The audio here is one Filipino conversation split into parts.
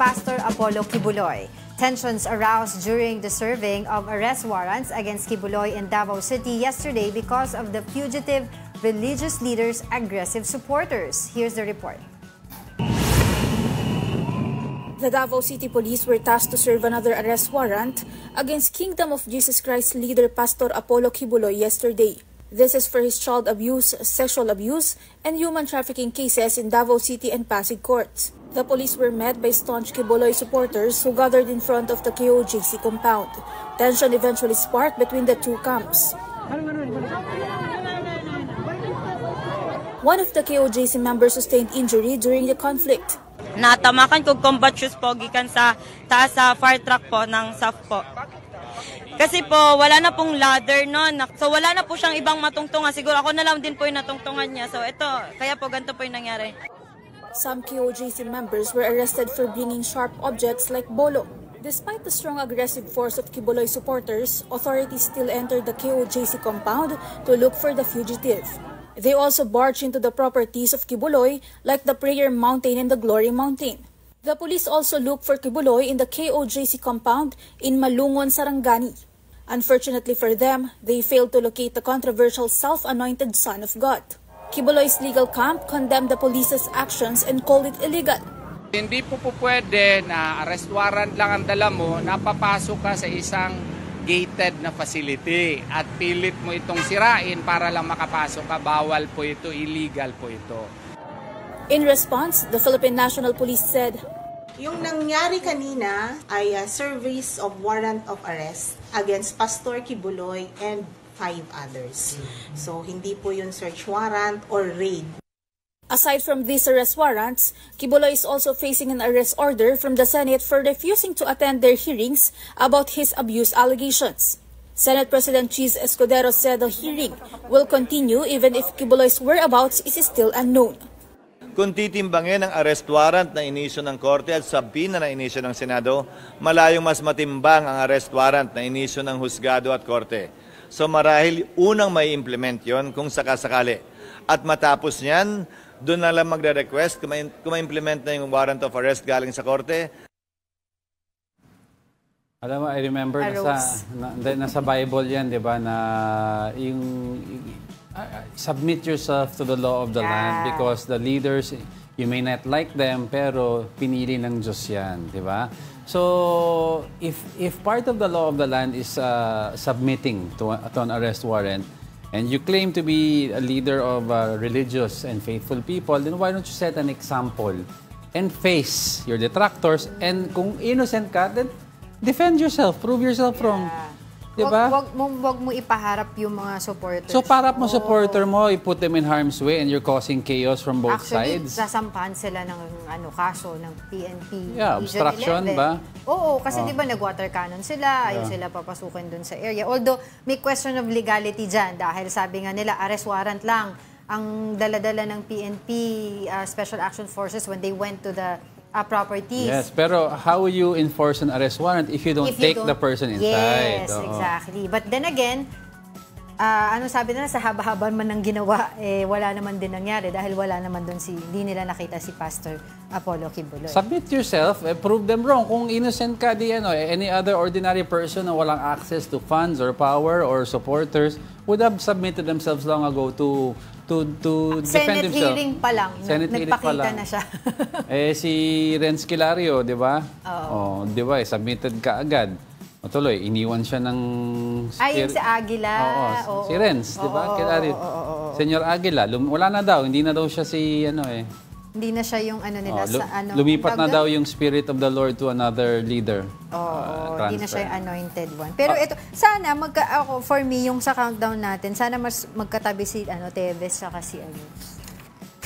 Pastor Apollo Kibuloy. Tensions aroused during the serving of arrest warrants against Kibuloy in Davao City yesterday because of the fugitive religious leader's aggressive supporters. Here's the report. The Davao City Police were tasked to serve another arrest warrant against Kingdom of Jesus Christ leader Pastor Apollo Kibuloy yesterday. This is for his child abuse, sexual abuse, and human trafficking cases in Davao City and Pasig courts. The police were met by staunch Kibuloy supporters who gathered in front of the KOJC compound. Tension eventually sparked between the two camps. One of the KOJC members sustained injury during the conflict. Natamakan ko combat shoes po gikan sa taas sa fire truck po ng SAF po. Kasi po wala na pong ladder noon. So wala na po siyang ibang matungtungan. Siguro ako na lang din po yung natungtungan niya. So ito, kaya po ganito po yung nangyari. Some KOJC members were arrested for bringing sharp objects like bolo. Despite the strong aggressive force of Kibuloy supporters, authorities still entered the KOJC compound to look for the fugitive. They also barged into the properties of Kibuloy like the Prayer Mountain and the Glory Mountain. The police also looked for Kibuloy in the KOJC compound in Malungon, Sarangani. Unfortunately for them, they failed to locate the controversial self-anointed Son of God. Kibuloy's legal camp condemned the police's actions and called it illegal. Hindi po pwede na arrest warrant lang ang dala mo, napapasok ka sa isang gated na facility at pilit mo itong sirain para lang makapasok ka. Bawal po ito, illegal po ito. In response, the Philippine National Police said, yung nangyari kanina ay service of warrant of arrest against Pastor Kibuloy and 5 others. So, hindi po yun search warrant or raid. Aside from these arrest warrants, Kibuloy is also facing an arrest order from the Senate for refusing to attend their hearings about his abuse allegations. Senate President Cheese Escudero said the hearing will continue even if Kibuloy's whereabouts is still unknown. Kung titimbangin ang arrest warrant na inisyo ng Korte at sabina na inisyo ng Senado, malayong mas matimbang ang arrest warrant na inisyo ng Husgado at Korte. So marahil unang may implement yon kung sakasakali. At matapos niyan, doon na lang magre-request kung ma-implement na yung warrant of arrest galing sa Korte. Alam mo, I remember nasa Bible yan, di ba, na yung submit yourself to the law of the land because the leaders, you may not like them, pero pinili ng Diyos yan, di ba? So, if part of the law of the land is submitting to an arrest warrant, and you claim to be a leader of religious and faithful people, then why don't you set an example and face your detractors? And kung innocent ka, then defend yourself, prove yourself wrong. Diba? Wag mo ipaharap yung mga supporters. So, para mo supporter mo, you put them in harm's way and you're causing chaos from both sides. Actually, sasampahan sila ng kaso ng PNP. Yeah, obstruction 11. ba? Oo, kasi di ba nag-water cannon sila, ayaw sila papasukin dun sa area. Although, may question of legality dyan dahil sabi nga nila, arrest warrant lang ang dala-dala ng PNP Special Action Forces when they went to the properties. Yes, pero how will you enforce an arrest warrant if you don't take the person inside? Yes, exactly. But then again, ano sabi nila, sa haba-haba man ng ginawa, wala naman din nangyari dahil wala naman doon hindi nila nakita si Pastor Apollo Kibuloy. Submit yourself, prove them wrong. Kung innocent ka, any other ordinary person na walang access to funds or power or supporters would have submitted themselves long ago to defend Senate himself. Hearing pa lang, nagpakita na siya. Si Renz Kilario, di ba? Oo. Di ba, submitted ka agad. Tuloy, iniwan siya ng... Yung si Aguila. Oo, si Renz, di ba? Kilario. Senyor Aguila, wala na daw, hindi na daw siya hindi na siya yung nila sa lumipat na daw yung Spirit of the Lord to another leader. Hindi na siya yung anointed one. Pero ito, sana for me, yung sa countdown natin, sana mas magkatabi si Teves saka si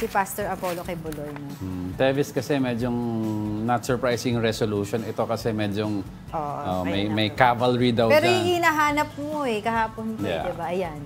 Pastor Apollo Kibuloy. Teves kasi medyong not surprising resolution. Ito kasi medyong may cavalry daw Pero dyan. yung hinahanap mo kahapon po, diba? Ayan.